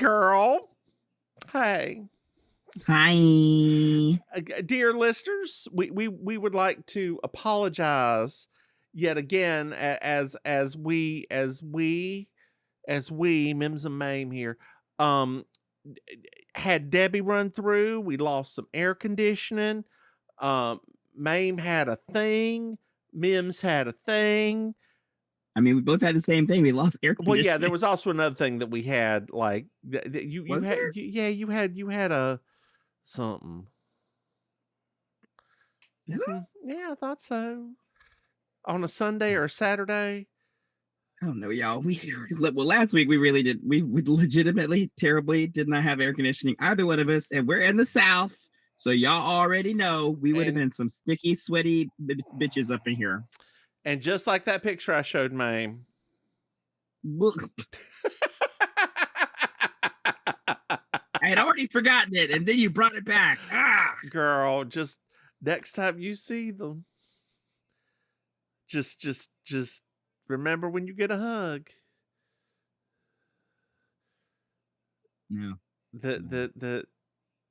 girl. Hey. Hi. Dear listeners, we would like to apologize yet again as we Mims and Maim here had Debbie run through. We lost some air conditioning. Maim had a thing. Mims had a thing. I mean, we both had the same thing. We lost air conditioning. Well, yeah, there was also another thing that we had, like you Was had, there? you had a something. Yeah, I thought so. On a Sunday or a Saturday. I don't know, y'all. Well, last week we really did. We legitimately, terribly did not have air conditioning, either one of us, and we're in the South, so y'all already know we would have been some sticky, sweaty bitches up in here. And just like that picture I showed Maim. I had already forgotten it, and then you brought it back. Girl, just next time you see them, just remember when you get a hug. No.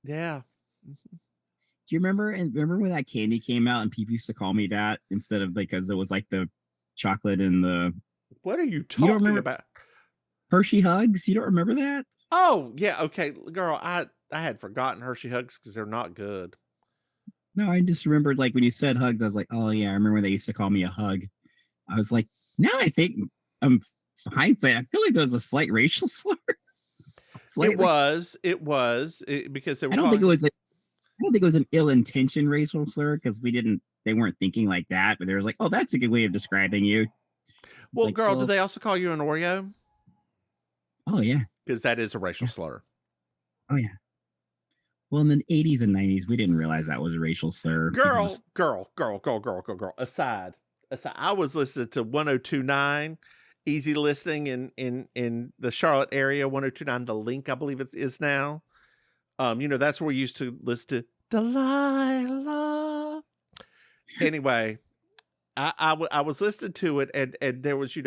Yeah. Do you remember when that candy came out and people used to call me that instead of because it was like the chocolate and the. What are you talking about? Hershey Hugs? You don't remember that? Oh, yeah. Okay, girl, I had forgotten Hershey Hugs because they're not good. No, I just remembered like when you said hugs, I was like, oh yeah, I remember when they used to call me a hug. I was like, now I think hindsight, I feel like there was a slight racial slur. It was because they were. I don't think it was an ill-intentioned racial slur because they weren't thinking like that, but they were like, oh, that's a good way of describing you. Well, like, girl, do they also call you an Oreo? Oh yeah, because that is a racial slur. Oh yeah. Well, in the 80s and 90s, we didn't realize that was a racial slur. Girl. Aside. I was listening to 102.9, easy listening in the Charlotte area. 102.9, the Link, I believe it is now. That's where we used to listen to Delilah. Anyway, I was listening to it, and there was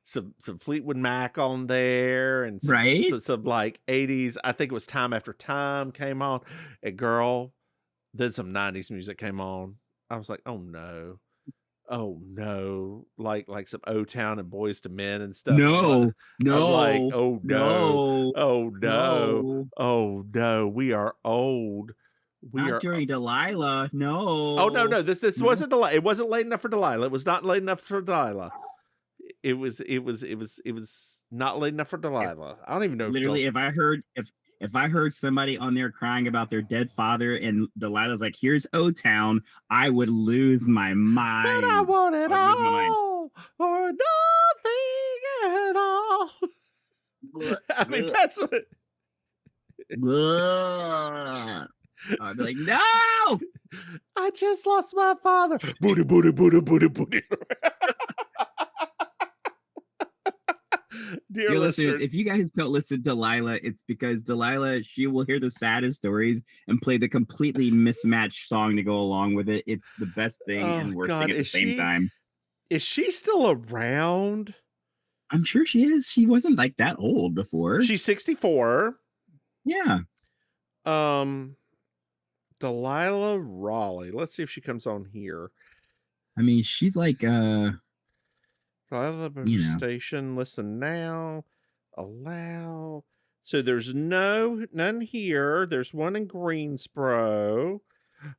some Fleetwood Mac on there, and some like 80s. I think it was Time After Time came on. And girl, then some 90s music came on. I was like, oh no, like some O-Town and Boys to Men and stuff. No, I'm like, oh no, we are old. Not during Delilah. No. Oh no, this wasn't Delilah. It wasn't late enough for Delilah. It was not late enough for Delilah. It was not late enough for Delilah. I don't even know. Literally, if I heard somebody on there crying about their dead father and Delilah's like, here's O-Town, I would lose my mind. But I want it all or nothing at all. I mean, that's what. I'd be like, no! I just lost my father. Booty, booty, booty, booty, booty. Dear listeners, if you guys don't listen to Delilah, it's because Delilah, she will hear the saddest stories and play the completely mismatched song to go along with it. It's the best thing and worst thing at the same time. Is she still around? I'm sure she is. She wasn't like that old before. She's 64. Yeah. Delilah Raleigh. Let's see if she comes on here. I mean, she's like Delilah station. Listen now. Allow. So there's none here. There's one in Greensboro.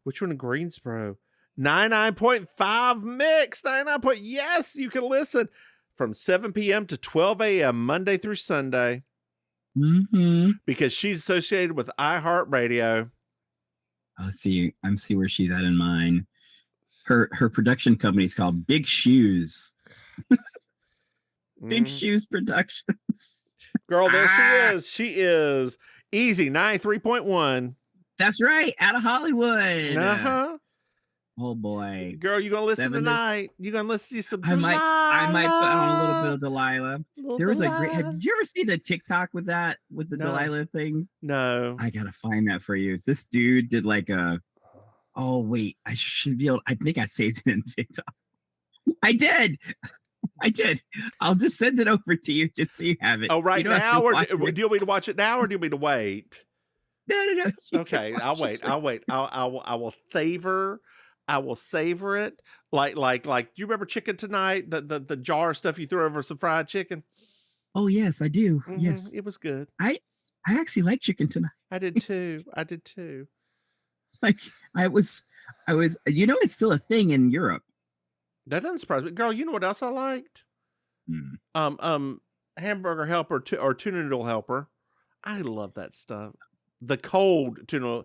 Which one in Greensboro? 99.5 mix. 99. Yes, you can listen from 7 p.m. to 12 a.m. Monday through Sunday. Mm-hmm. Because she's associated with iHeartRadio. I'm see where she's at in mine. Her production company is called Big Shoes. Big Shoes Productions. Girl, there she is. She is easy 93.1. That's right, out of Hollywood. Uh-huh. Oh boy, girl, you gonna listen tonight? You gonna listen to some? I might put on a little bit of Delilah. There was a great. Did you ever see the TikTok with the Delilah thing? No, I gotta find that for you. This dude did like a. Oh wait, I should be able. I think I saved it in TikTok. I did. I did. I'll just send it over to you just so you have it. Oh, You right don't have now, to or watch do it. you want me to watch it now, or do you want me to wait? No. You can Okay, I'll watch it. wait. I'll wait. I will savor. I will savor it. Like. Do you remember Chicken Tonight? The jar of stuff you threw over some fried chicken. Oh yes, I do. Hmm. Yes, It was good. I I actually like chicken tonight. I did too. I did too. Like I was. You know, it's still a thing in Europe. That doesn't surprise me, girl. You know what else I liked? Mm. Um, um, Hamburger helper or tuna noodle helper. I love that stuff. The cold tuna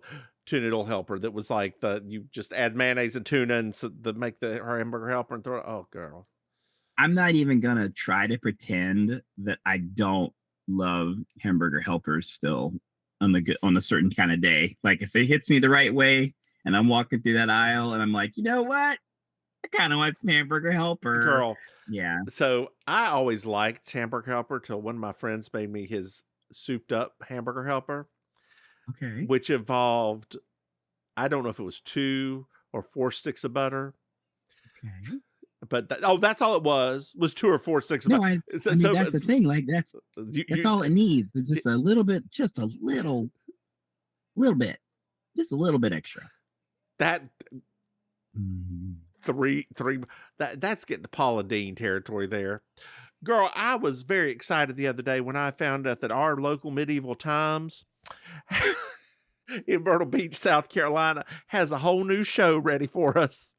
noodle helper that was like you just add mayonnaise and tuna and so make the her hamburger helper and throw it. Oh, girl. I'm not even gonna try to pretend that I don't love hamburger helpers still on a certain kind of day. Like if it hits me the right way and I'm walking through that aisle and I'm like, you know what? I kind of want some hamburger helper. Girl. Yeah. So I always liked hamburger helper till one of my friends made me his souped up hamburger helper, Okay. which involved, I don't know if it was 2 or 4 sticks of butter, Okay. but that's all it was 2 or 4 sticks of No, butter. I mean that's the thing. Like that's all it needs. It's just a little bit, just a little bit, just a little bit extra. that Mm. three that's getting to Paula Dean territory there. Girl, I was very excited the other day when I found out that our local Medieval Times in Myrtle Beach, South Carolina, has a whole new show ready for us.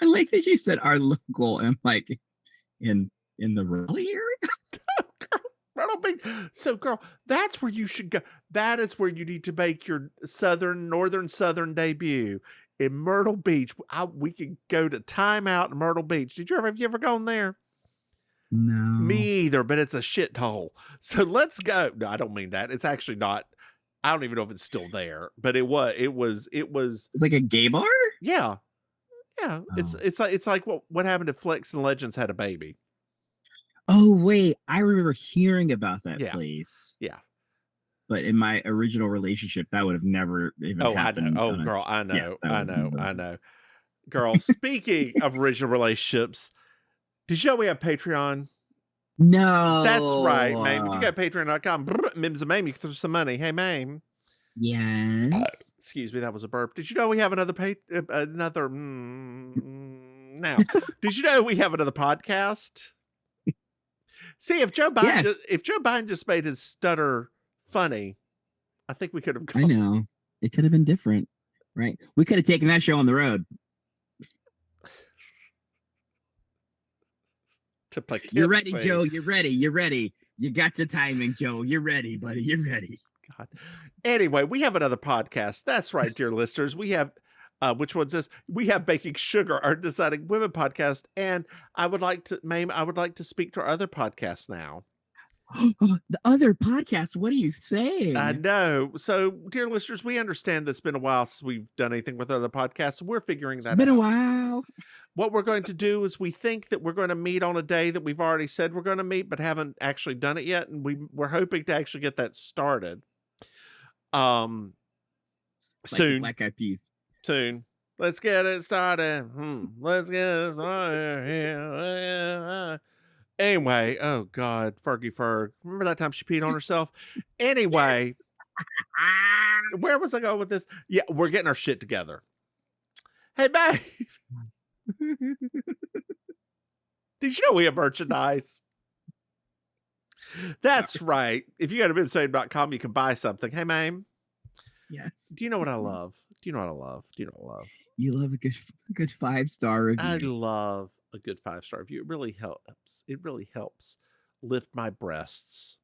I like that you said our local and like in the Raleigh area. Myrtle Beach. So, girl, that's where you should go. That is where you need to make your northern southern debut in Myrtle Beach. We could go to Time Out in Myrtle Beach. Have you ever gone there? Me No. either, but it's a shithole. So let's go. No, I don't mean that. It's actually not. I don't even know if it's still there, but it was. It's like a gay bar? Yeah, yeah. Oh. It's like what happened if Flex and Legends had a baby. Oh wait, I remember hearing about that Yeah, place. yeah. But in my original relationship, that would have never even Oh, I know. happened. Oh, girl, I Yeah, know. that I would have know. never I happened. know. Girl, speaking of original relationships, did you know we have Patreon? That's right, Maim. If you No. go to patreon.com, Mims and Maim, you can throw some money. Hey, Maim. Yes. Excuse me, that was a burp. Did you know we have another now? Did you know we have another podcast? See, if Joe Biden Yes. just made his stutter funny, I think we could have I gone know. It could have been different, right? We could have taken that show on the road. to play. You're ready, Joe. You're ready. You're ready. You got the timing, Joe. You're ready, buddy. You're ready. God. Anyway, we have another podcast. That's right, dear listeners. We have, which one's this? We have Baking Sugar, our Deciding Women podcast. And I would like to speak to our other podcast now. The other podcast. What are you saying? I know. So, dear listeners, we understand that it's been a while since we've done anything with other podcasts. We're figuring that out. Been a while. What we're going to do is we think that we're going to meet on a day that we've already said we're going to meet, but haven't actually done it yet. And we're hoping to actually get that started. Like Soon. Black Eyed Peas. Soon. Let's get it started. Let's get it started. Anyway, oh God, Fergie Ferg. Remember that time she peed on herself? Anyway, where was I going with this? Yeah, we're getting our shit together. Hey, babe. Did you know we have merchandise? That's right. If you go to bimsame.com, you can buy something. Hey, Maim. Yes. Do you know what I love? Do you know what I love? Do you know what I love? You love a good 5-star review. I love a good 5-star review. It really helps. It really helps lift my breasts.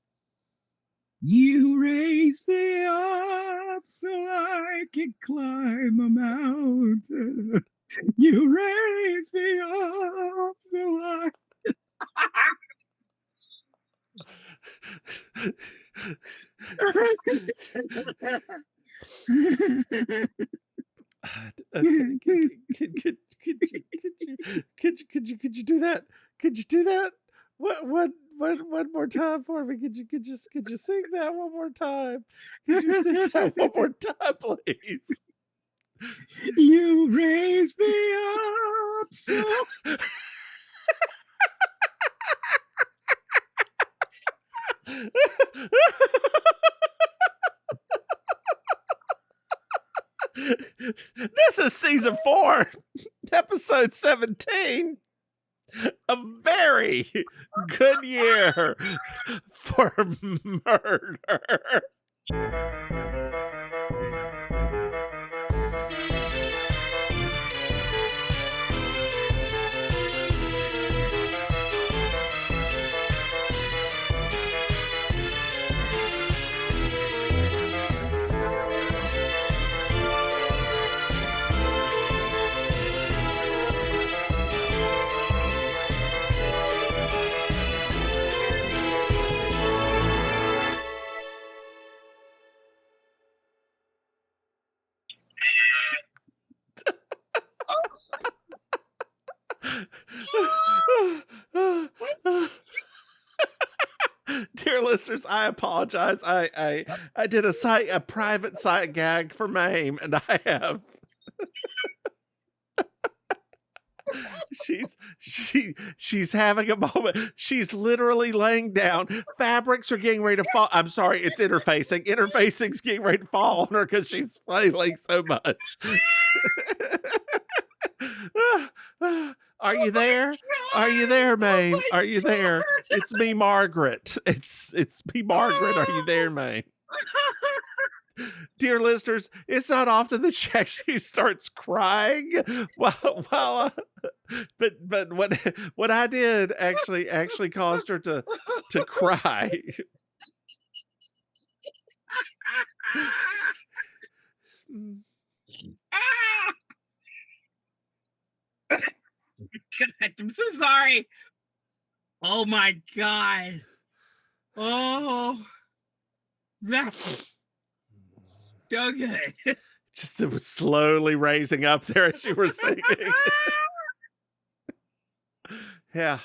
You raise me up so I can climb a mountain. You raise me up so I Could you do that? Could you do that? One more time for me? Could you sing that one more time? Could you sing that one more time, please? You raise me up so This is season 4, episode 17. A very good year for murder. Dear listeners, I apologize. I did a private site gag for Maim, and I have she's having a moment. She's literally laying down. Fabrics are getting ready to fall. I'm sorry, it's interfacing. Interfacing's getting ready to fall on her because she's flailing so much. Are you there? Are you there, Maim? Are you there? It's me, Margaret. It's me, Margaret. Are you there, Maim? Dear listeners, it's not often that she actually starts crying while but what I did actually caused her to cry. God, I'm so sorry. Oh my God. Oh, that's so good. Just it was slowly raising up there as you were singing. Yeah.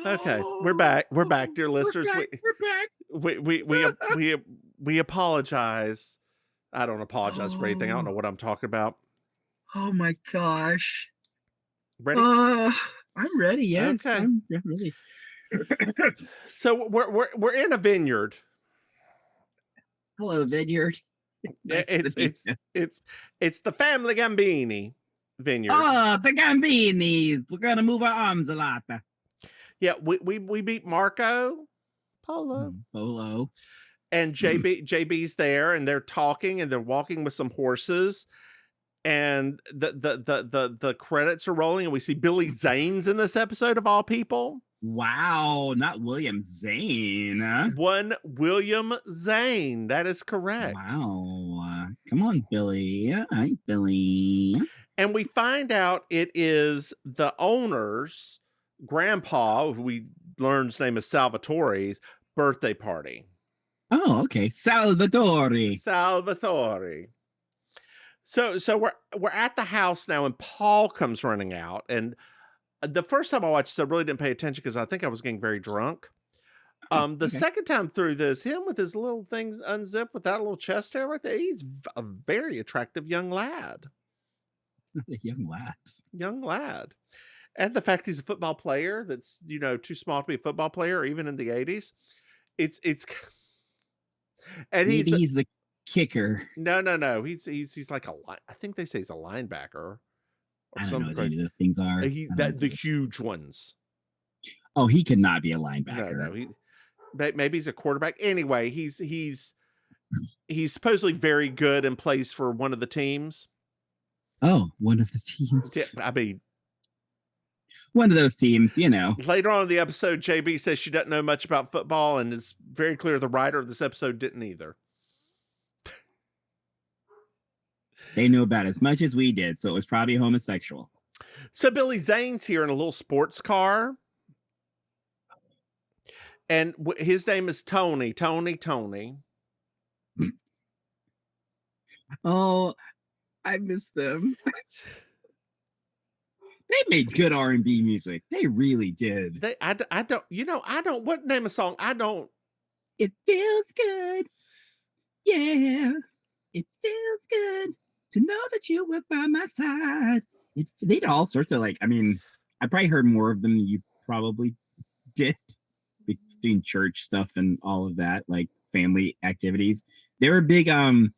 Okay, we're back. We're back, dear listeners. We're back. We apologize. I don't apologize for anything. I don't know what I'm talking about. Oh my gosh. Ready? I'm ready. Yes, Okay. I'm ready. So we're in a vineyard. Hello, vineyard. It's the family Gambini vineyard. Oh, the Gambinis. We're gonna move our arms a lot. Yeah, we meet Marco, Polo, and JB's there, and they're talking, and they're walking with some horses, and the credits are rolling, and we see Billy Zane's in this episode of all people. Wow, not William Zane. Huh? One William Zane. That is correct. Wow. Come on, Billy. Hi, Billy. And we find out it is the owner's grandpa, who we learn his name is Salvatore's, birthday party. Oh, okay. Salvatore. So we're at the house now, and Paul comes running out. And the first time I watched this, I really didn't pay attention because I think I was getting very drunk. The second time through this, him with his little things unzipped with that little chest hair right there, he's a very attractive young lad. Young lad. And the fact he's a football player that's, too small to be a football player, even in the 80s. It's and maybe he's the kicker. No. He's like I think they say he's a linebacker. I don't know what any of those things are. The huge ones. Oh, he could not be a linebacker. No, maybe he's a quarterback. Anyway, he's supposedly very good and plays for one of the teams. Oh, one of the teams. Yeah, I mean, one of those teams, Later on in the episode, JB says she doesn't know much about football, and it's very clear the writer of this episode didn't either. They knew about as much as we did, so it was probably homosexual. So Billy Zane's here in a little sports car. And his name is Tony. Oh, I miss them. They made good R&B music. They really did. I don't, what name of song? I don't. It feels good. Yeah. It feels good to know that you were by my side. They did all sorts of I probably heard more of them than you probably did doing church stuff and all of that, like family activities. They were big family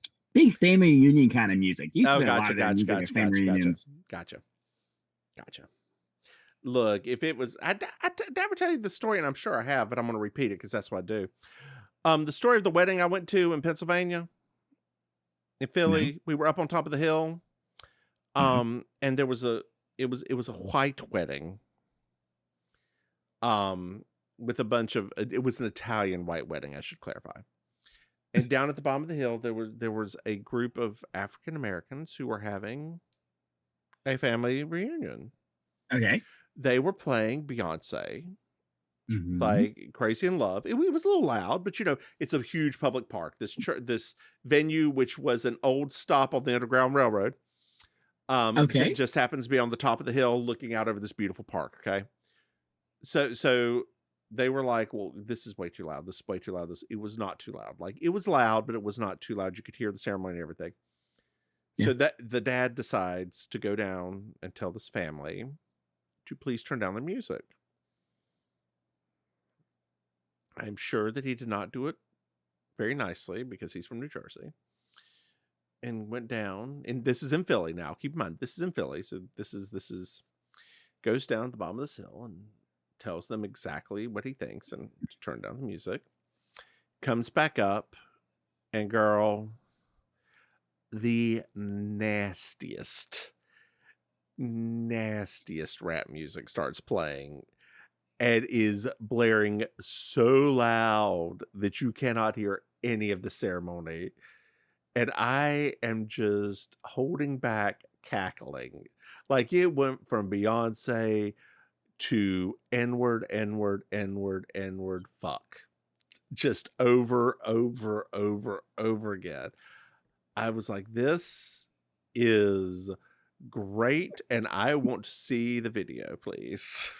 reunion kind of music. There used to Oh, be a lot gotcha, of their gotcha, music at gotcha, family gotcha, gotcha, reunions. gotcha, gotcha. Look, if it was, did I ever tell you the story, and I'm sure I have, but I'm going to repeat it because that's what I do. The story of the wedding I went to in Pennsylvania, in No. Philly, we were up on top of the hill. Uh-huh. And it was a white wedding. With a bunch of, it was an Italian white wedding, I should clarify. And down at the bottom of the hill, there was a group of African Americans who were having a family reunion. Okay. They were playing Beyonce, Mm-hmm. like Crazy in Love. It was a little loud, but it's a huge public park. This venue, which was an old stop on the Underground Railroad, Okay. just happens to be on the top of the hill, looking out over this beautiful park. Okay, so they were like, "Well, this is way too loud. This is way too loud." It was not too loud. Like, it was loud, but it was not too loud. You could hear the ceremony and everything. Yeah. So that the dad decides to go down and tell this family to please turn down their music. I'm sure that he did not do it very nicely because he's from New Jersey, and went down. And this is in Philly now. Keep in mind, this is in Philly. So this is goes down at the bottom of this hill and tells them exactly what he thinks and to turn down the music. Comes back up, and girl, the nastiest rap music starts playing and is blaring so loud that you cannot hear any of the ceremony. And I am just holding back cackling. Like, it went from Beyonce to N-word, N-word, N-word, N-word, fuck. Just over again. I was like, this is great, and I want to see the video, please.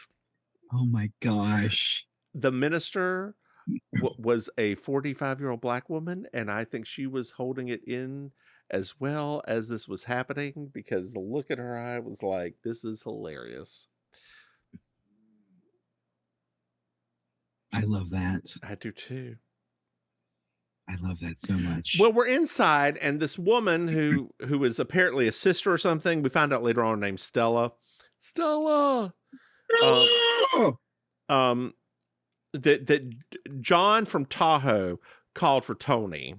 Oh my gosh. The minister was a 45-year-old black woman, and I think she was holding it in as well as this was happening, because the look in her eye was like, this is hilarious. I love that. I do too. I love that so much. Well, we're inside, and this woman who is apparently a sister or something, we find out later on, named Stella. Stella. Oh! That John from Tahoe called for Tony.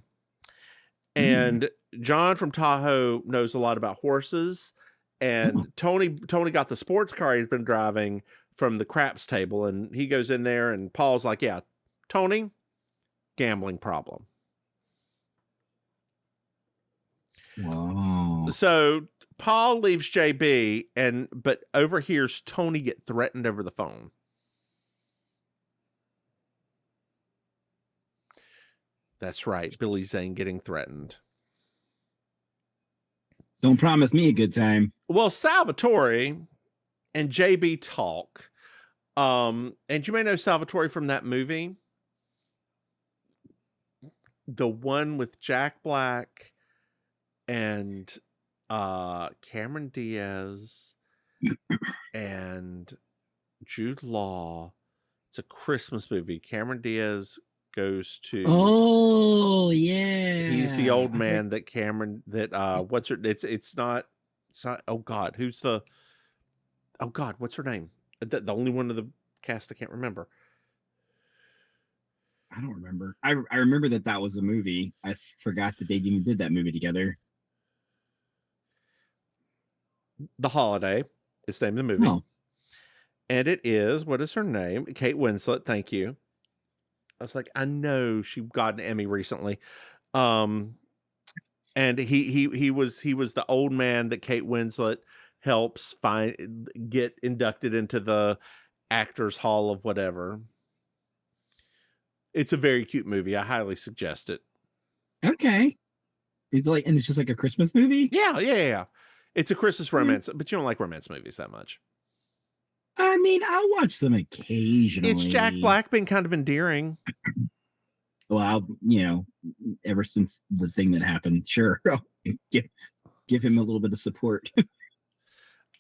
And John from Tahoe knows a lot about horses. And Tony got the sports car he'd been driving from the craps table, and he goes in there, and Paul's like, yeah, Tony, gambling problem. Wow. So Paul leaves JB, but overhears Tony get threatened over the phone. That's right, Billy Zane getting threatened. Don't promise me a good time. Well, Salvatore and JB talk. And you may know Salvatore from that movie, the one with Jack Black and Cameron Diaz and Jude Law. It's a Christmas movie. Cameron Diaz goes to, oh yeah, he's the old man that Cameron, that what's her, it's not, oh god, what's her name, the only one of the cast I can't remember. I don't remember. I remember that was a movie. I forgot that they even did that movie together. The Holiday is the name of the movie. Oh. And it is, what is her name? Kate Winslet, thank you. I was like, I know she got an Emmy recently. And he was the old man that Kate Winslet helps get inducted into the Actors Hall of whatever. It's a very cute movie. I highly suggest it. Okay. And it's just like a Christmas movie? Yeah. It's a Christmas romance, but you don't like romance movies that much. I mean, I'll watch them occasionally. It's Jack Black being kind of endearing. Well, ever since the thing that happened, sure, I'll give him a little bit of support.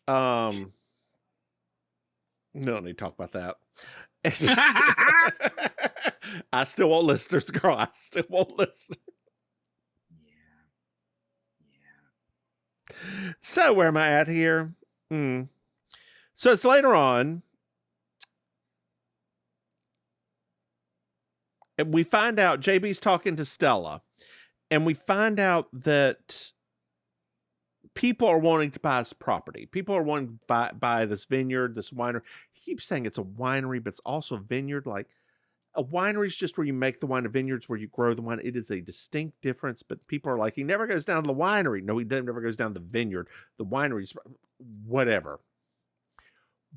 No need to talk about that. I still want listeners, girl. I still want listeners. Yeah. So where am I at here? So it's later on. And we find out JB's talking to Stella. And we find out that people are wanting to buy this property. People are wanting to buy this vineyard, this winery. He keeps saying it's a winery, but it's also a vineyard. Like, a winery is just where you make the wine. A vineyard's where you grow the wine. It is a distinct difference, but people are like, he never goes down to the winery. No, he never goes down to the vineyard. The winery's whatever.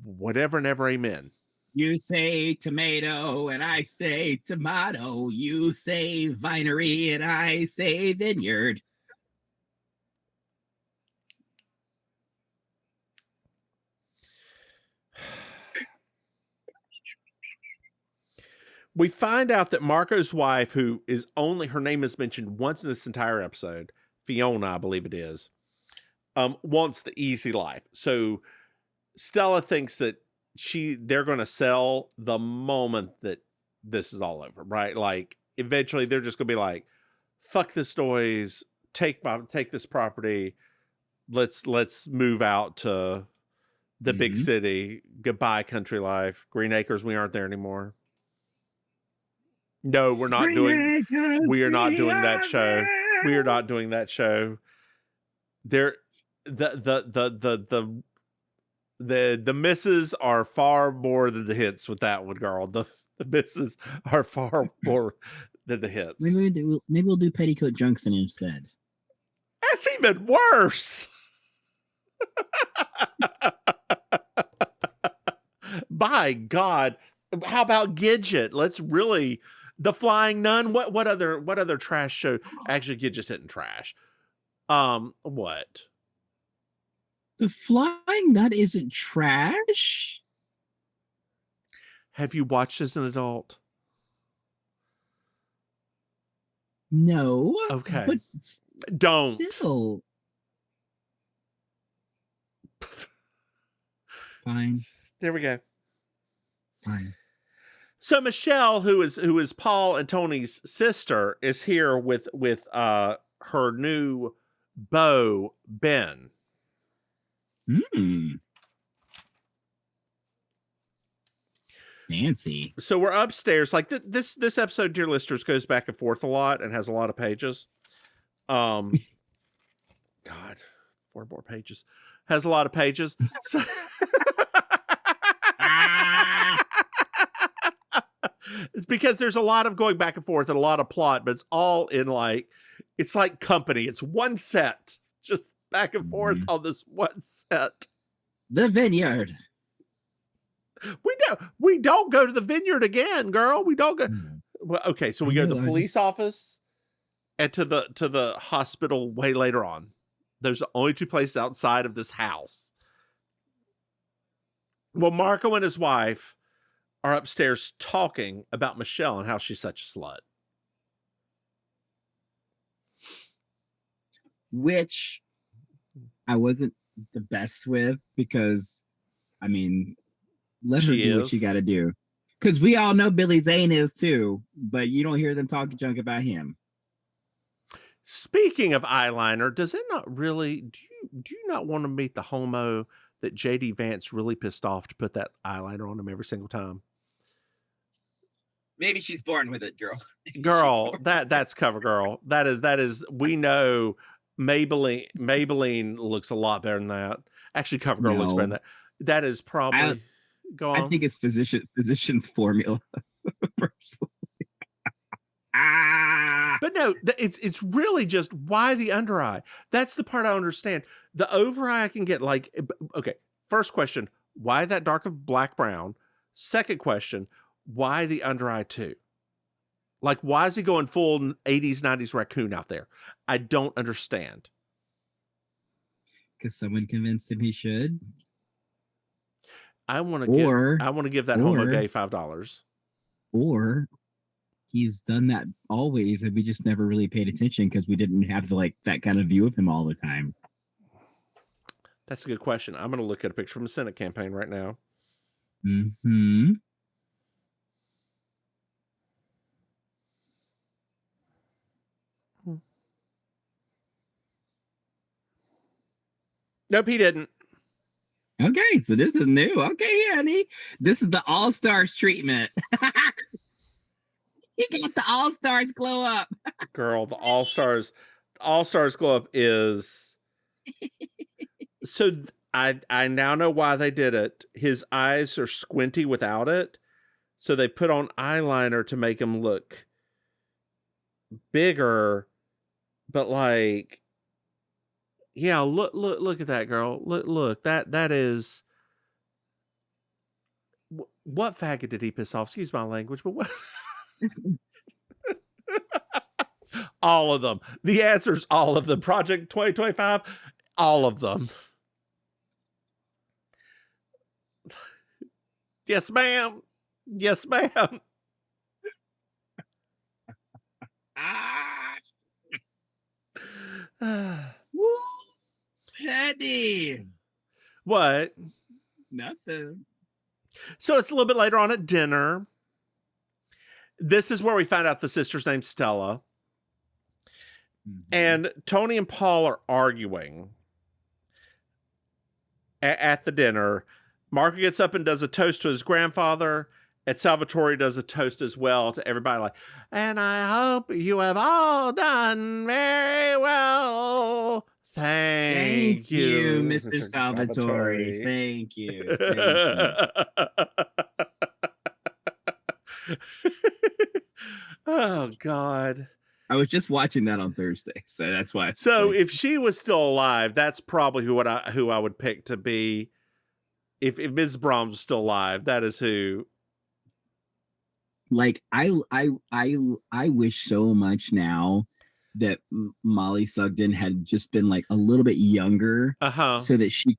Whatever, never amen. You say tomato and I say tomato. You say vinery and I say vineyard. We find out that Marco's wife, who is only, her name is mentioned once in this entire episode, Fiona, I believe it is, wants the easy life. So Stella thinks that they're going to sell the moment that this is all over, right? Like, eventually they're just going to be like, fuck this noise, take this property, let's move out to the big city. Goodbye, country life. Green Acres, we aren't there anymore. No, we're not doing. We are not doing that show. We are not doing that show. There, the misses are far more than the hits with that one, girl. The misses are far more than the hits. Maybe we'll do Petticoat Junction instead. That's even worse. By God, how about Gidget? Let's really. The Flying Nun. What other trash show? Actually, Gidget's hitting trash. What? The Flying Nun isn't trash. Have you watched as an adult? No. Okay. But don't. Still. Fine. There we go. Fine. So Michelle, who is Paul and Tony's sister, is here with her new beau, Ben. Fancy. So we're upstairs. Like this episode, dear listeners, goes back and forth a lot and has a lot of pages. God, 4 more pages. Has a lot of pages. So it's because there's a lot of going back and forth and a lot of plot, but it's all in it's like Company. It's one set, just back and forth on this one set. The vineyard. We don't go to the vineyard again, girl. We don't go. Well, okay, so we go to the police office and to the hospital way later on. There's only 2 places outside of this house. Well, Marco and his wife are upstairs talking about Michelle and how she's such a slut. Which I wasn't the best with because, I mean, let her do what she got to do. Because we all know Billy Zane is too, but you don't hear them talking junk about him. Speaking of eyeliner, does it not really, do you not want to meet the homo that JD Vance really pissed off to put that eyeliner on him every single time? Maybe she's born with it, girl. Girl, that's CoverGirl. That is we know Maybelline looks a lot better than that. Actually, CoverGirl looks better than that. That is probably go on. I think it's physician's formula. But no, it's really just why the under eye. That's the part I understand. The over eye I can get okay. First question, why that dark of black brown? Second question, why the under eye too? Like, why is he going full 80s, 90s raccoon out there? I don't understand. Because someone convinced him he should. I want to give that homo gay $5. Or he's done that always, and we just never really paid attention because we didn't have that kind of view of him all the time. That's a good question. I'm going to look at a picture from the Senate campaign right now. Nope, he didn't. Okay, so this is new. Okay, honey. This is the All Stars treatment. He got the All Stars glow up. Girl, the All Stars glow up is so. I now know why they did it. His eyes are squinty without it, so they put on eyeliner to make him look bigger. But like, yeah, look at that, girl. Look that is. What faggot did he piss off? Excuse my language, but what? All of them. The answer's all of them. Project 2025, all of them. Yes, ma'am. Yes, ma'am. Woo, Petty. What? Nothing. So it's a little bit later on at dinner. This is where we find out the sister's name's Stella. And Tony and Paul are arguing at the dinner. Marco gets up and does a toast to his grandfather. And Salvatore does a toast as well to everybody, like, and I hope you have all done very well. Thank you, Mr. Salvatore. Thank you. Thank you. Oh, God. I was just watching that on Thursday, so that's why. So if she was still alive, that's probably who I would pick to be. If Ms. Brahms was still alive, that is who. Like I wish so much now that Molly Sugden had just been like a little bit younger, so that she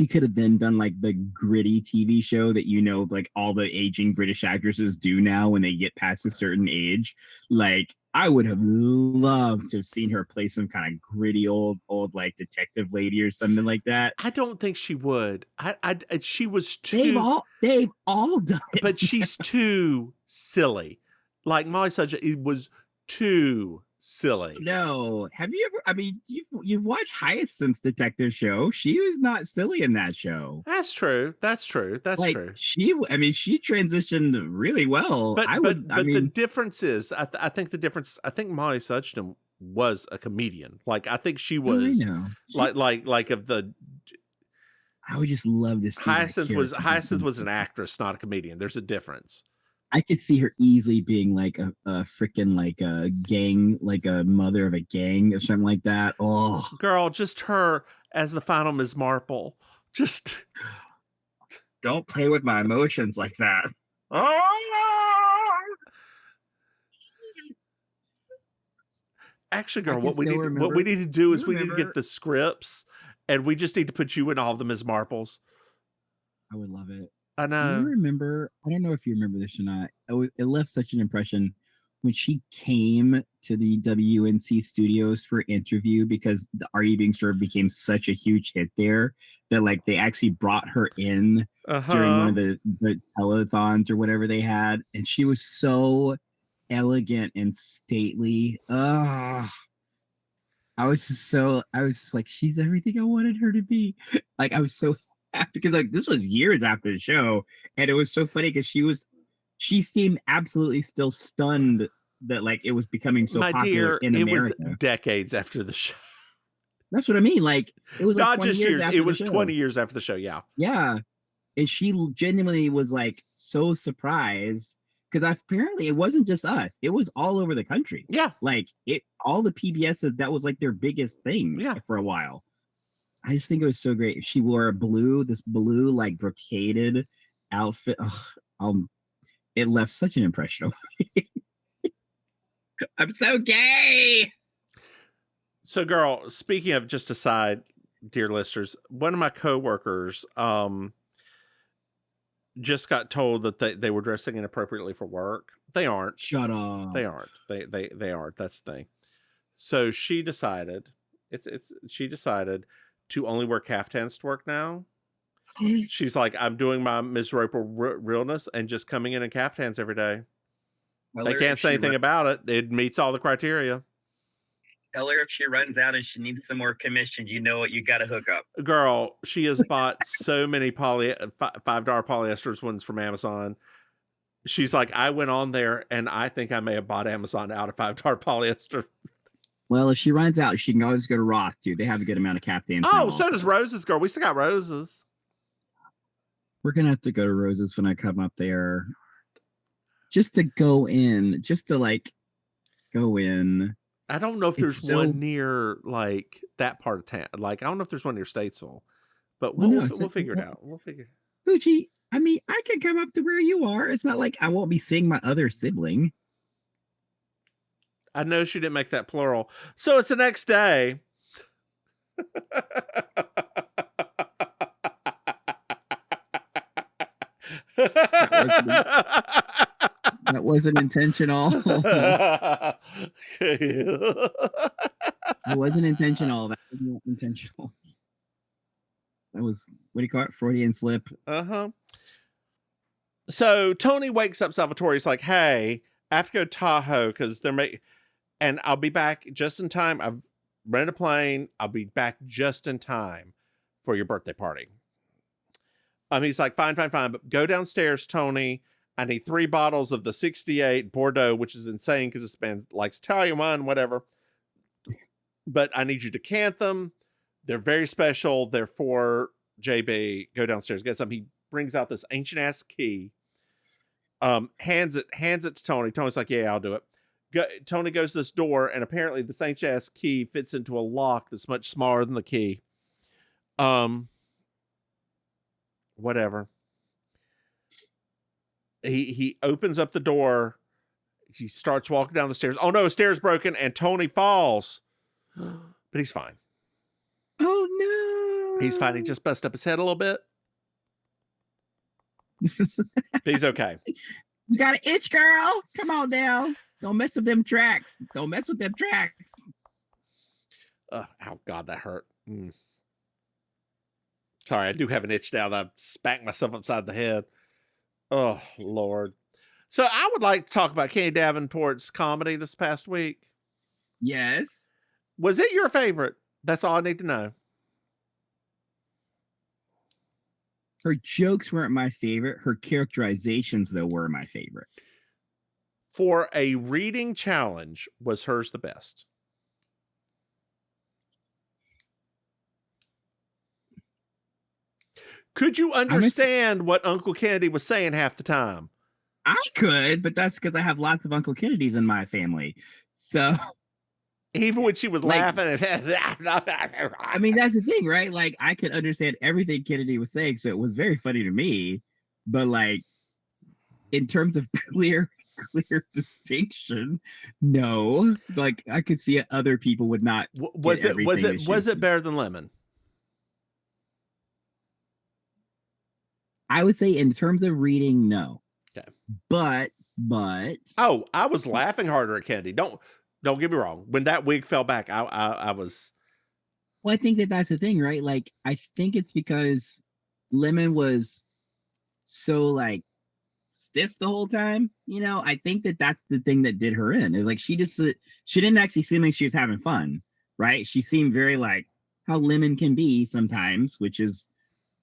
could have then done like the gritty TV show that like all the aging British actresses do now when they get past a certain age. Like I would have loved to have seen her play some kind of gritty old like detective lady or something like that. I don't think she would. She was too. They've all done it, but she's too silly. Like Molly Sugden, it was too silly. No, have you ever? I mean, you've watched Hyacinth's detective show. She was not silly in that show. That's true. That's true. That's true. She transitioned really well. But the difference is, I think the difference. I think Molly Sugden was a comedian. Like I think she was. I know. Like of the. I would just love to see Hyacinth was an actress, not a comedian. There's a difference. I could see her easily being like a freaking like a gang, like a mother of a gang or something like that. Oh, girl, just her as the final Ms. Marple. Just don't play with my emotions like that. Oh! Actually, girl, what we need to do is we need to get the scripts, and we just need to put you in all of them as Marples. I would love it. I know. Do you remember? I don't know if you remember this or not. It left such an impression when she came to the WNC studios for interview, because the Are You Being Served became such a huge hit there that like they actually brought her in during one of the telethons or whatever they had, and she was so elegant and stately. I was just like, she's everything I wanted her to be. Like I was so happy because like this was years after the show, and it was so funny because she seemed absolutely still stunned that like it was becoming so popular in America. It was decades after the show. That's what I mean. Like it was like not just years. It was 20 years after the show. Yeah. Yeah. And she genuinely was like so surprised because apparently it wasn't just us. It was all over the country. Yeah. Like all the PBSs, that was like their biggest thing for a while. I just think it was so great. She wore this blue like brocaded outfit. It left such an impression on me. I'm so gay. So, girl, speaking of, just aside, dear listeners, one of my coworkers just got told that they were dressing inappropriately for work. They aren't. Shut up. They aren't. They aren't. That's the thing. So she decided to only wear caftans to work now. She's like, I'm doing my Ms. Roper realness and just coming in caftans every day. They can't say anything about it. It meets all the criteria. Tell her if she runs out and she needs some more commission, you know what? You got to hook up. Girl, she has bought so many $5 polyester ones from Amazon. She's like, I went on there and I think I may have bought Amazon out of $5 polyester. Well, if she runs out, she can always go to Ross too. They have a good amount of caftans now. Oh, so does Roses, girl. We still got Roses. We're gonna have to go to Roses when I come up there, just to go in, just to like go in. I don't know if there's one near like that part of town. Like, I don't know if there's one near Statesville, but we'll figure it out. We'll figure. Gucci, I mean, I can come up to where you are. It's not like I won't be seeing my other sibling. I know she didn't make that plural. So it's the next day. That wasn't intentional. It wasn't intentional. That wasn't intentional. That was, what do you call it? Freudian slip. Uh-huh. So Tony wakes up Salvatore. He's like, hey, I have to go to Tahoe because and I'll be back just in time. I've rented a plane. I'll be back just in time for your birthday party. He's like, fine, but go downstairs, Tony. I need 3 bottles of the 68 Bordeaux, which is insane because this man likes Italian wine, whatever. But I need you to decant them. They're very special. They're for JB. Go downstairs, get some. He brings out this ancient ass key. Hands it to Tony. Tony's like, yeah, I'll do it. Tony goes to this door, and apparently this ancient ass key fits into a lock that's much smaller than the key. Whatever. He opens up the door. He starts walking down the stairs. Oh no, the stairs broken, and Tony falls. But he's fine. Oh no. He's fine. He just busted up his head a little bit. He's okay. You got an itch, girl. Come on now. Don't mess with them tracks. Oh, God, that hurt. Sorry, I do have an itch now that I've smacked myself upside the head. Oh, Lord. So I would like to talk about Kenny Davenport's comedy this past week. Yes. Was it your favorite? That's all I need to know. Her jokes weren't my favorite. Her characterizations, though, were my favorite. For a reading challenge, was hers the best? Could you understand what Uncle Kennedy was saying half the time? I could, but that's because I have lots of Uncle Kennedys in my family. So even when she was laughing. I mean, that's the thing, right? Like, I could understand everything Kennedy was saying, so it was very funny to me. But like, in terms of clear distinction, no. Like, I could see other people would not. Was it better than Lemon? I would say in terms of reading, no. Okay. But oh, I was laughing harder at Kennedy. Don't get me wrong. When that wig fell back, I was. Well, I think that's the thing, right? Like, I think it's because Lemon was so like stiff the whole time. You know, I think that's the thing that did her in. It was like she didn't actually seem like she was having fun, right? She seemed very like how Lemon can be sometimes, which is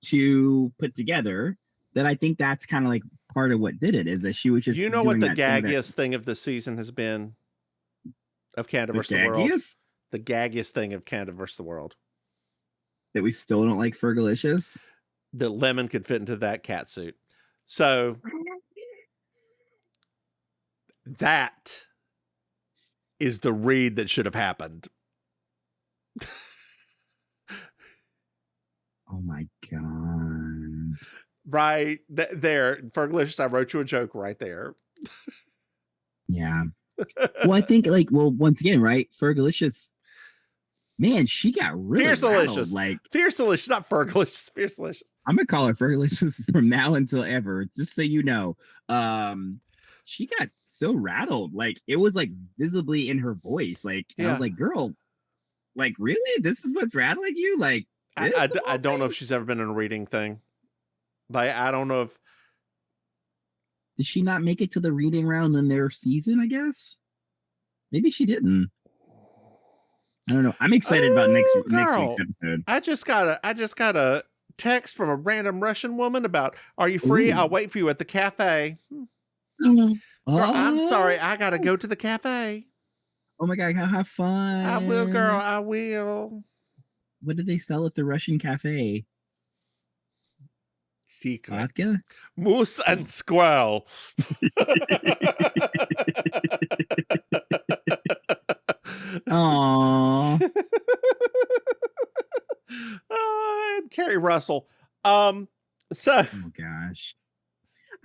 too put together. That I think that's kind of like part of what did it, is that she was just. You know what the gaggiest thing of the season has been? Of Canada versus the World. The gaggiest thing of Canada versus the World. That we still don't like Fergalicious? That Lemon could fit into that cat suit. So that is the read that should have happened. Oh my God. Right there. Fergalicious, I wrote you a joke right there. Yeah. Well, I think once again, right? Fergalicious, man, she got really Fierce-alicious. Like Fierce-alicious, not Fergalicious. Fierce-alicious. I'm gonna call her Fergalicious from now until ever, just so you know. She got so rattled, like it was like visibly in her voice. Like I was like, girl, like really? This is what's rattling you? Like I don't know if she's ever been in a reading thing. Like I don't know if. Did she not make it to the reading round in their season, I guess? Maybe she didn't. I don't know. I'm excited about Oh, next week's girl. episode. I just got a text from a random Russian woman about, are you free? Ooh. I'll wait for you at the cafe. Girl, I'm sorry. Oh, I got to go to the cafe. oh my God, have I will, girl. fun. I will. What did they sell at the Russian cafe? Secrets. Vodka? Moose and Oh. squirrel. Aww. And Carrie Russell. So Oh gosh.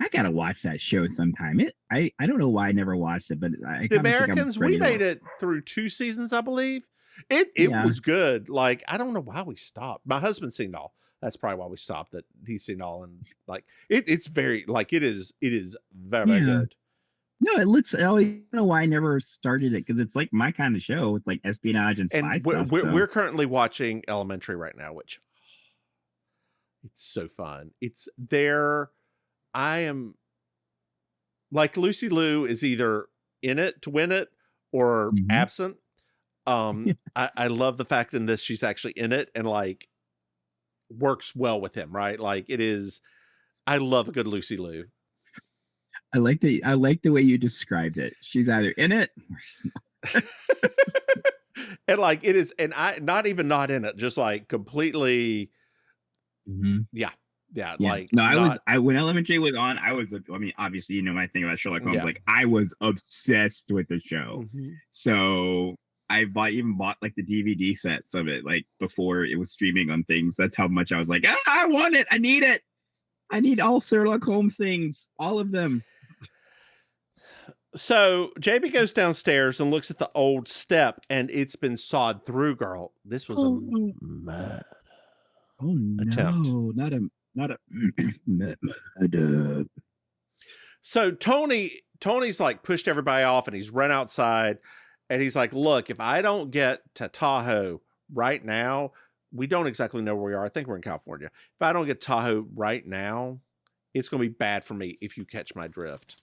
I gotta watch that show sometime. I don't know why I never watched it, but I The kind of think I'm Americans, we ready made to. it through 2 seasons, I believe. It Yeah. was good. Like, I don't know why we stopped. My husband's seen all. That's probably why we stopped. That he's seen all, and like it's very like it is very, very Yeah. good. No, it looks. I always don't know why I never started it because it's like my kind of show. It's like espionage and spy And stuff. we're currently watching Elementary right now, which it's so fun. It's there. I am like Lucy Liu is either in it to win it or Mhm. absent. Yes. I love the fact in this she's actually in it and like works well with him, right? Like it is. I love a good Lucy Liu. I like the way you described it. She's either in it or she's not. And like it is, and I not even not in it, just like completely. Mhm. Yeah, Yeah. like No, not. when Elementary was on, I mean, obviously, you know my thing about Sherlock Holmes. Yeah. Like, I was obsessed with the show. Mhm. So I even bought like the DVD sets of it, like before it was streaming on things. That's how much I was like, I want it. I need it. I need all Sherlock Holmes things, all of them. So JB goes downstairs and looks at the old step, and it's been sawed through. Girl, this was a mad Oh attempt. no, not a murder. So Tony's like pushed everybody off, and he's run outside, and he's like, "Look, if I don't get to Tahoe right now, we don't exactly know where we are. I think we're in California. If I don't get Tahoe right now, it's going to be bad for me. If you catch my drift."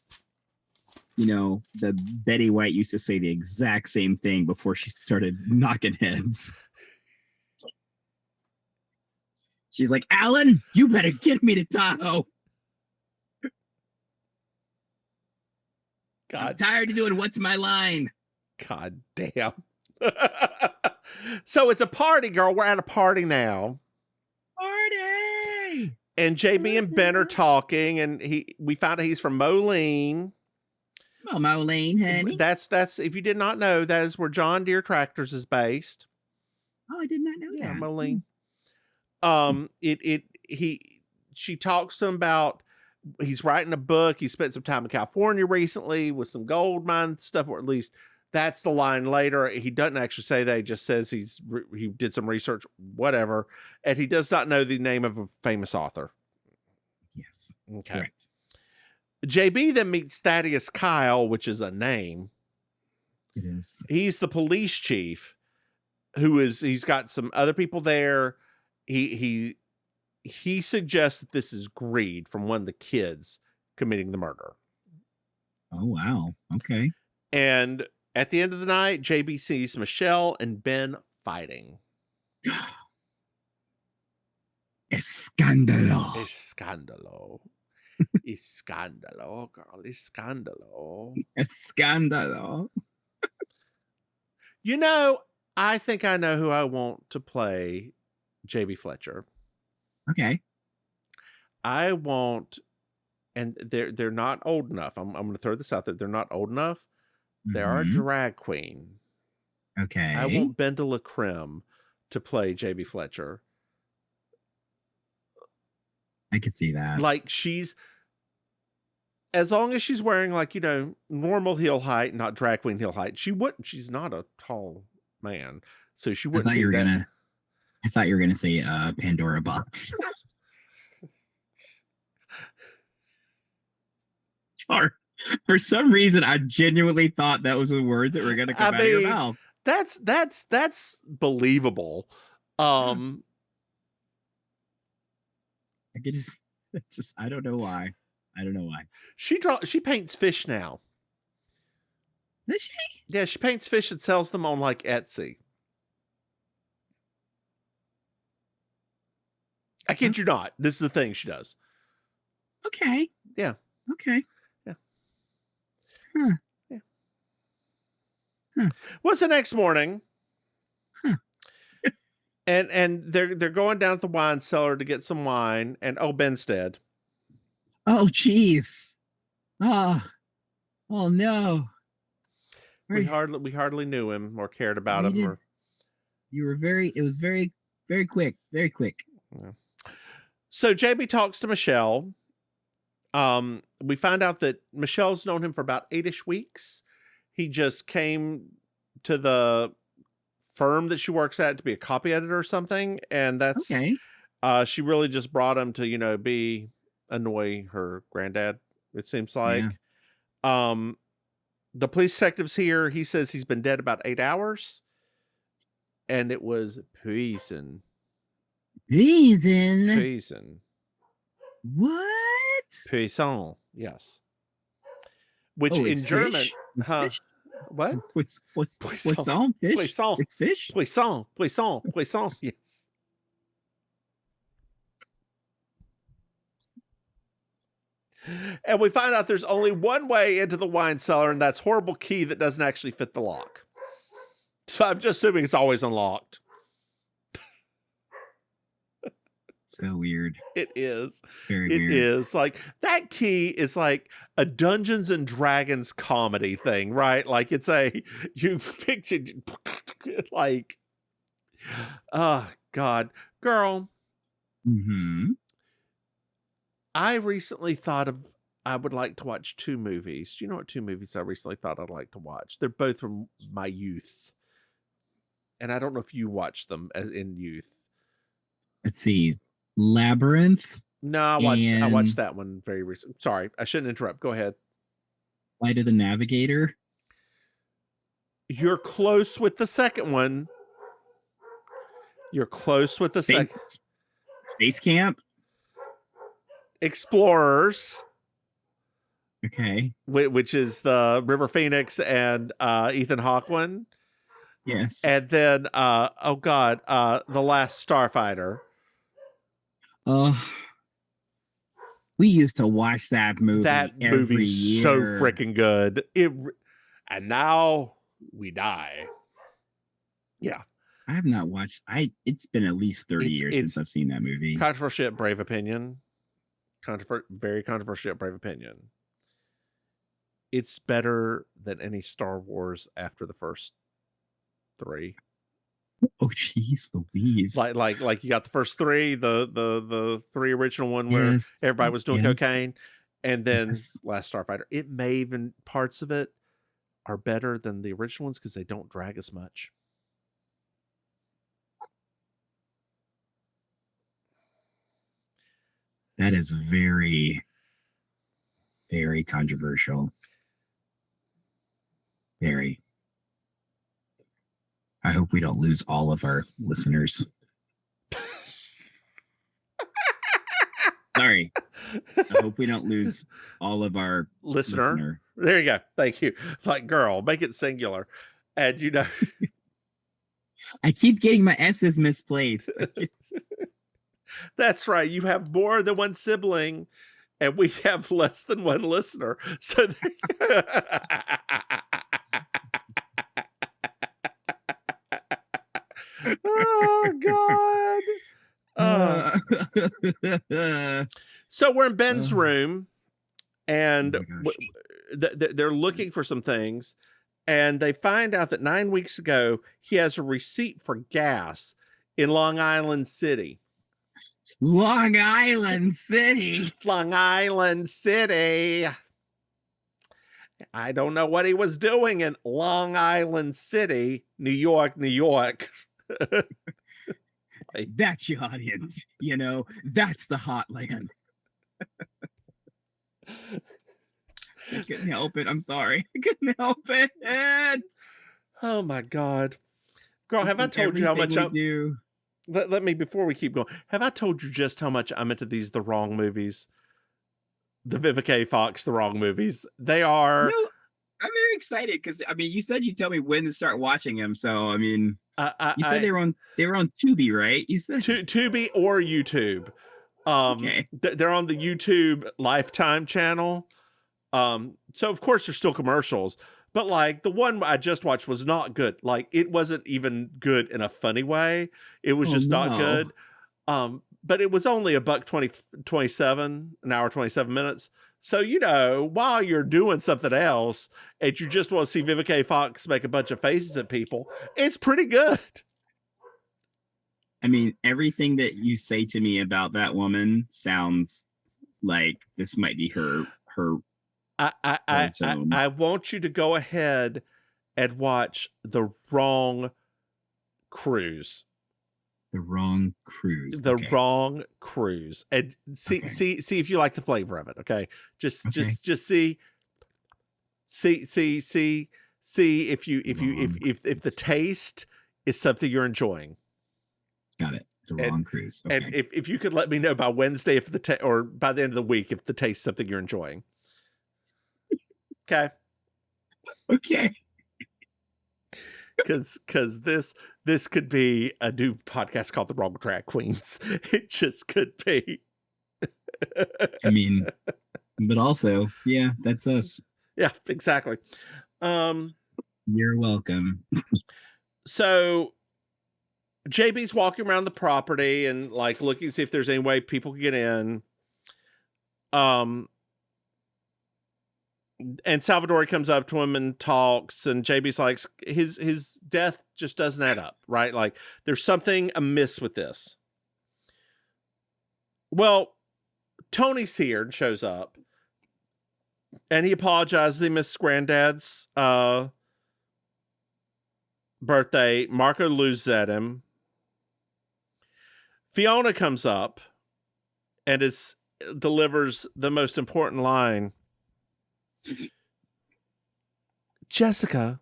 You know, the Betty White used to say the exact same thing before she started knocking heads. She's like, Alan, you better get me to Tahoe. I'm tired of doing what's my line. God damn. So it's a party, girl. We're at a party now. Party. And JB and Ben are talking, and we found out he's from Moline. Well, Moline, honey. That's if you did not know, that is where John Deere Tractors is based. Oh, I did not know that. Moline. She talks to him about he's writing a book. He spent some time in California recently with some gold mine stuff, or at least that's the line later. He doesn't actually say that. He just says he did some research, whatever, and he does not know the name of a famous author. Yes. Okay. Correct. JB then meets Thaddeus Kyle, which is a name. It is. He's the police chief he's got some other people there. He suggests that this is greed from one of the kids committing the murder. Oh, wow. Okay. And at the end of the night, JB sees Michelle and Ben fighting. Escándalo. Escándalo. Escándalo, girl. Escándalo. Escándalo. You know, I think I know who I want to play JB Fletcher. Okay. I want, and they're not old enough. I'm going to throw this out there. They're not old enough. They are a drag queen. Okay. I want Bendela Creme to play JB Fletcher. I could see that. Like as long as she's wearing like, you know, normal heel height, not drag queen heel height, she's not a tall man. So she wouldn't. I thought you were gonna say Pandora box. Sorry. For some reason, I genuinely thought that was the words that were gonna come out of your mouth. That's believable. I could just I don't know why. She paints fish now. Does she? Yeah, she paints fish and sells them on like Etsy. I kid you not. This is the thing she does. Okay. Yeah. Okay. Yeah. Huh. Yeah. Huh. What's the next morning? Huh. And they're going down to the wine cellar to get some wine, and Ben's dead. Oh, jeez. Oh, oh no. We hardly knew him or cared about We him. did. Or You were it was very, very quick. Very quick. yeah. So JB talks to Michelle. We find out that Michelle's known him for about 8-ish weeks. He just came to the firm that she works at to be a copy editor or something, and that's Okay. she really just brought him to annoy her granddad, it seems Yeah. like. The police detective's here. He says he's been dead about 8 hours, and it was poison. Poison. What? Poison, yes. Which Oh, in German, fish? It's fish? what? Poisson? Fish? Poisson. It's fish? Poisson, yes. And we find out there's only one way into the wine cellar, and that's horrible key that doesn't actually fit the lock. So I'm just assuming it's always unlocked. So weird. It is. Very It weird. is. Like, that key is like a Dungeons and Dragons comedy thing, right? Like, you picture, like, oh, God. Girl, Mm-hmm. I recently thought I would like to watch 2 movies. Do you know what 2 movies I recently thought I'd like to watch? They're both from my youth. And I don't know if you watched them in youth. Let's see. Labyrinth. No, I watched that one very recently. Sorry, I shouldn't interrupt. Go ahead. Flight of the Navigator. You're close with the second one. You're close with the second. Space Camp. Explorers. Okay. Which is the River Phoenix and Ethan Hawke one. Yes. And then The Last Starfighter. We used to watch that movie. That movie's so freaking good. And now we die. Yeah. I have not watched. It's been at least 30 years since I've seen that movie. Controversial, brave opinion. Very controversial, brave opinion. It's better than any Star Wars after the first 3. Oh, jeez, Louise! Like you got the first 3, the 3 original one where everybody was doing cocaine, and then Last Starfighter. It may even parts of it are better than the original ones because they don't drag as much. That is very, very controversial. Very. I hope we don't lose all of our listeners. Sorry. I hope we don't lose all of our listener. There you go. Thank you. Like, girl, make it singular. And I keep getting my S's misplaced. That's right. You have more than one sibling, and we have less than one listener. So oh God. So we're in Ben's room, and they're looking for some things, and they find out that 9 weeks ago he has a receipt for gas in Long Island City. Long Island City. Long Island City. I don't know what he was doing in Long Island City, New York, New York. That's your audience. That's the hotland. I couldn't help it. I'm sorry. I couldn't help it. Oh my God. Girl, have I told you how much I do? Let me, before we keep going, have I told you just how much I'm into The Wrong movies? The Vivica A. Fox, The Wrong movies. They are. No, I'm very excited because, you said you'd tell me when to start watching them. So, You said they were on Tubi, right? You said Tubi or YouTube. okay. They're on the YouTube Lifetime channel. So of course there's still commercials, but like the one I just watched was not good. Like it wasn't even good in a funny way. It was Oh just not no. good. But it was only a buck 27, an hour 27 minutes. So while you're doing something else and you just want to see Vivica A. Fox make a bunch of faces at people, it's pretty good. I mean, everything that you say to me about that woman sounds like this might be her zone. I want you to go ahead and watch The Wrong Cruise. The Wrong Cruise. The Okay. Wrong Cruise. And see if you like the flavor of it, okay? Just see if the taste is something you're enjoying. Got it. The Wrong Cruise. Okay. And if you could let me know by Wednesday or by the end of the week if the taste is something you're enjoying. Okay. Okay. Because this could be a new podcast called The Wrong Drag Queens. It just could be. I mean, but also, yeah, that's us. Yeah, exactly. You're welcome. So JB's walking around the property and like looking to see if there's any way people can get in. And Salvatore comes up to him and talks, and JB's like, his death just doesn't add up, right? Like there's something amiss with this. Well, Tony's here and shows up, and he apologizes. He missed Granddad's birthday. Marco loses at him. Fiona comes up and delivers the most important line. Jessica,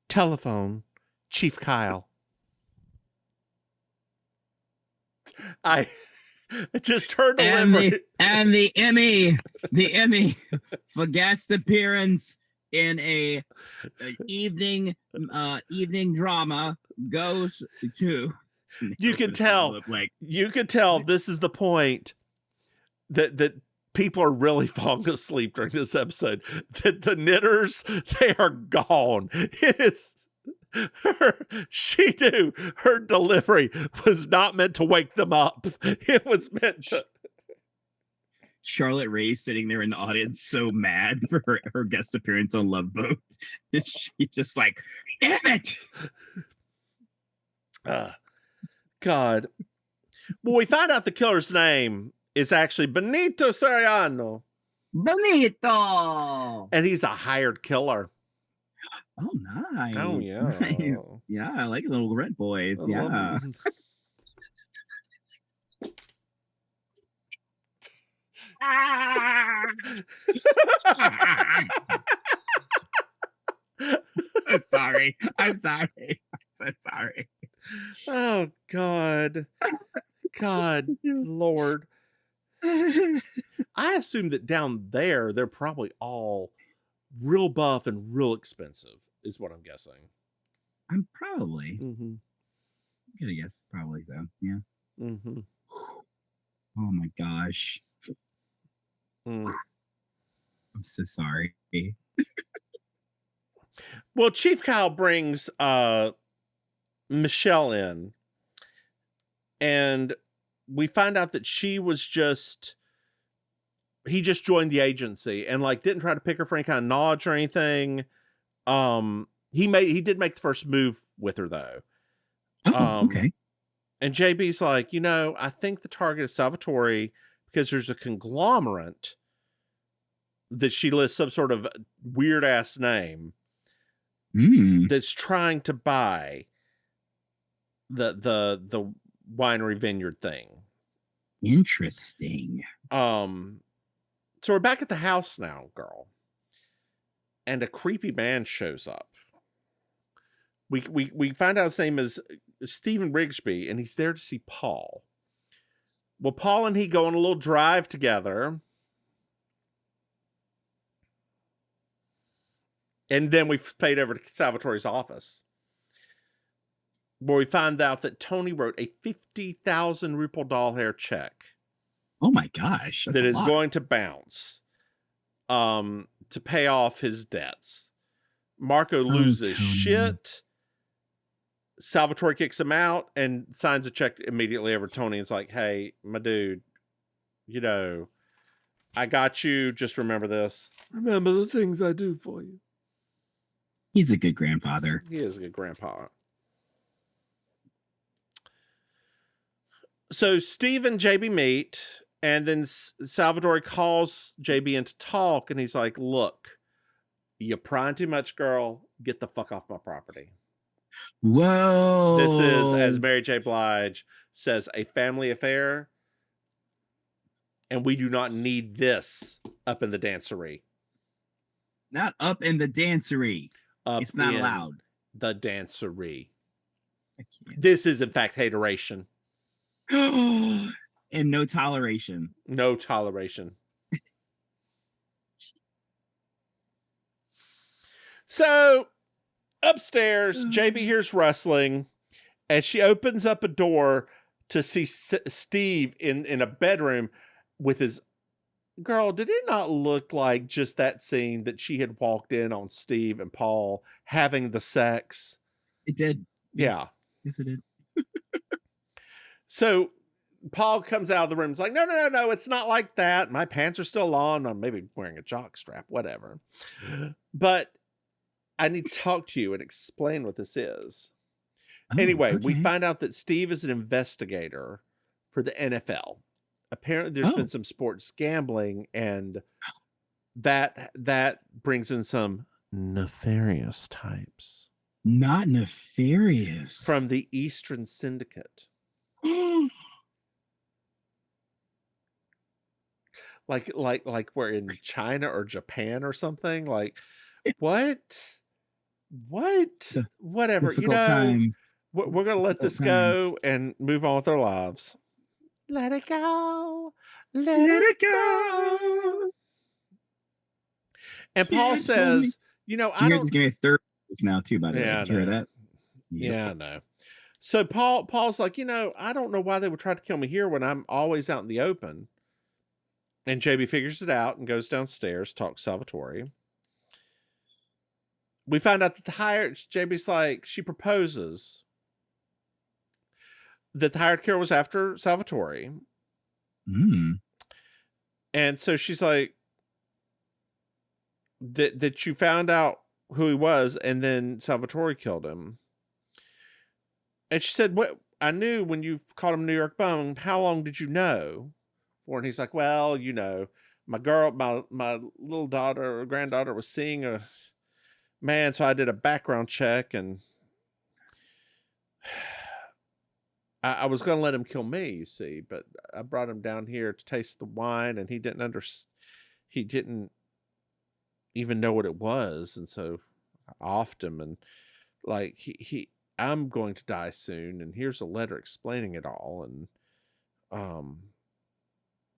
telephone, Chief Kyle. I just heard and the Emmy for guest appearance in a evening drama goes to. You could tell this is the point that people are really falling asleep during this episode. That the knitters, they are gone. She knew her delivery was not meant to wake them up. It was meant to. Charlotte Ray sitting there in the audience, so mad for her guest appearance on Love Boat. She just like, damn it. God. Well, we find out the killer's name is actually Benito Soriano. Benito! And he's a hired killer. Oh, nice. Oh, yeah. Nice. Yeah, I like little red boys. Yeah. I'm sorry. I'm so sorry. Oh, God. God, Lord. I assume that down there, they're probably all real buff and real expensive, is what I'm guessing. I'm probably. Mm-hmm. I'm gonna guess probably so. Yeah. Mm-hmm. Oh my gosh. Mm. I'm so sorry. Well, Chief Kyle brings Michelle in, and we find out that he just joined the agency and like didn't try to pick her for any kind of knowledge or anything. He did make the first move with her though. Oh, okay. And JB's like, I think the target is Salvatore because there's a conglomerate that she lists some sort of weird ass name that's trying to buy the winery vineyard thing. Interesting. So we're back at the house now, girl. And a creepy man shows up. We find out his name is Stephen Rigsby, and he's there to see Paul. Well, Paul and he go on a little drive together. And then we fade over to Salvatore's office. where we find out that Tony wrote a 50,000 ruble doll hair check Oh my gosh, that's that a is lot. going to bounce to pay off his debts. Marco loses Tony. shit. Salvatore kicks him out and signs a check immediately over Tony. It's like, hey, my dude, I got you. Just remember this. Remember the things I do for you. He's a good grandfather. He is a good grandpa. So Steve and JB meet, and then Salvatore calls JB in to talk, and he's like, look, you're prying too much, girl. Get the fuck off my property. Whoa. This is, as Mary J. Blige says, a family affair, and we do not need this up in the dancery. Not up in the dancery. It's not allowed. The dancery. This is, in fact, hateration. And no toleration. No toleration. So, upstairs, JB hears rustling, and she opens up a door to see Steve in a bedroom with his... Girl, did it not look like just that scene that she had walked in on Steve and Paul having the sex? It did. Yeah. Yes, it did. So Paul comes out of the room. He's like, no, it's not like that. My pants are still on. I'm maybe wearing a jock strap, whatever. But I need to talk to you and explain what this is. Anyway, we find out that Steve is an investigator for the NFL. Apparently there's been some sports gambling, and that brings in some nefarious types. Not nefarious. From the Eastern Syndicate. like we're in China or Japan or something. Like, what? Whatever. Times. We're gonna let this go and move on with our lives. Let it go. Let it go. And Paul says, I don't... Give me a third now too, by the way. Did you hear that? Yeah, I know. So Paul's like, I don't know why they would try to kill me here when I'm always out in the open. And JB figures it out and goes downstairs, talks to Salvatore. We find out that JB's like, she proposes that the hired killer was after Salvatore. And so she's like, that you found out who he was, and then Salvatore killed him. And she said, "What? I knew when you called him New York Bum. How long did you know for?" And he's like, "Well, my little daughter or granddaughter was seeing a man, so I did a background check, and I was going to let him kill me, you see, but I brought him down here to taste the wine, and he didn't even know what it was, and so I offed him, and like I'm going to die soon, and here's a letter explaining it all, and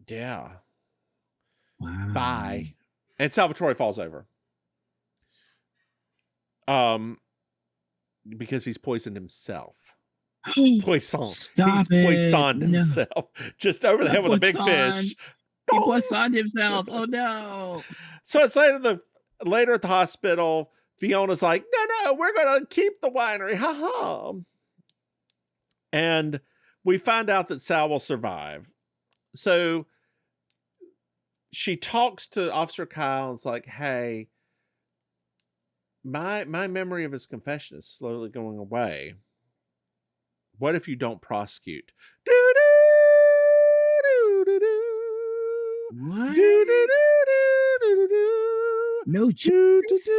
yeah, wow. Bye." And Salvatore falls over, because he's poisoned himself. Stop it. Poisoned himself just over the head with a big fish. He poisoned himself. Oh no. So it's later at the hospital. Fiona's like, no, we're gonna keep the winery. Ha ha. And we find out that Sal will survive. So she talks to Officer Kyle and is like, hey, my memory of his confession is slowly going away. What if you don't prosecute? What? No choice.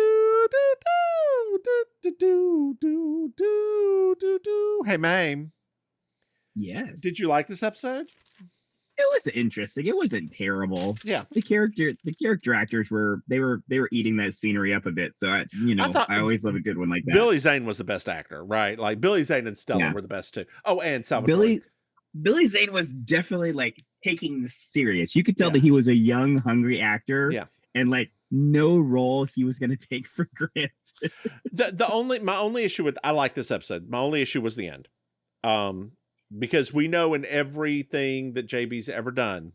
Hey, Maim. Yes. Did you like this episode? It was interesting. It wasn't terrible. Yeah. The character actors were eating that scenery up a bit. So I always love a good one like that. Billy Zane was the best actor, right? Like Billy Zane and Stella were the best too. Oh, and Salvatore. Billy Zane was definitely like taking this serious. You could tell that he was a young, hungry actor. Yeah. And like no role he was going to take for granted. My only issue with I like this episode. My only issue was the end. Because we know in everything that JB's ever done,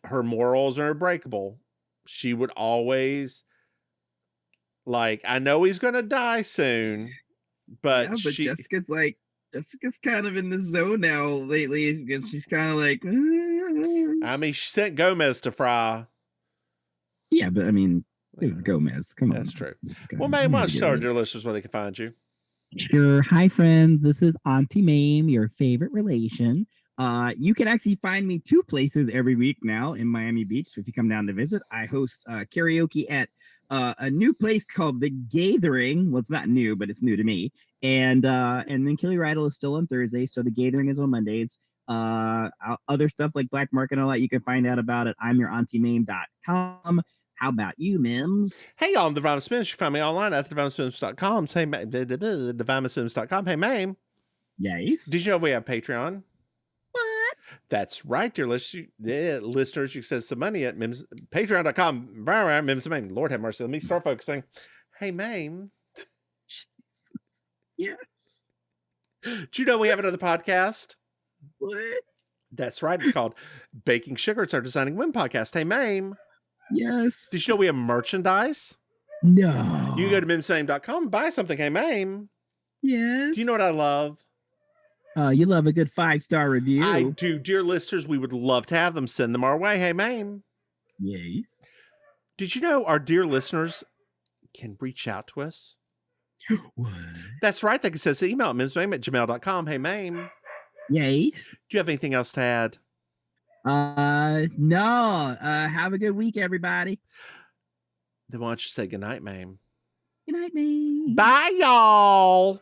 her morals are unbreakable. She would always like, I know he's gonna die soon, but Yeah, but Jessica's kind of in the zone now lately because she's kind of like, I mean, she sent Gomez to Fry. yeah, but I mean, it was Gomez. Come on. That's true. Well, Maim, why don't you tell our dear listeners where they can find you? Sure. Hi, friends. This is Auntie Maim, your favorite relation. You can actually find me two places every week now in Miami Beach. So if you come down to visit, I host karaoke at a new place called The Gathering. Well, it's not new, but it's new to me. And then Killy Rydell is still on Thursday, so The Gathering is on Mondays. Other stuff like Black Market and all that, you can find out about at I'mYourAuntieMaim.com. How about you, Mims? Hey, y'all, I'm Divine Mims. You can find me online at thedivinesmims.com. Say thedivinesmims.com. Hey, Maim. Yes. Did you know we have Patreon? What? That's right, dear listeners. You can send some money at Mims, patreon.com. Mims Maim. Lord have mercy. Let me start focusing. Hey, Maim. Yes. Do you know we have another podcast? What? That's right. It's called Baking Sugar. It's our Designing Women podcast. Hey, Maim. Yes. Did you know we have merchandise? No. You can go to mimsmaim.com and buy something. Hey, Maim. Yes. Do you know what I love? You love a good 5-star review. I do. Dear listeners, we would love to have them. Send them our way. Hey, Maim. Yes. Did you know our dear listeners can reach out to us? What? That's right. They can send us an email at mimsmaim@gmail.com. Hey, Maim. Yes. Do you have anything else to add? No. Have a good week, everybody. Then why don't you say goodnight, Maim? Good night, Maim. Bye, y'all.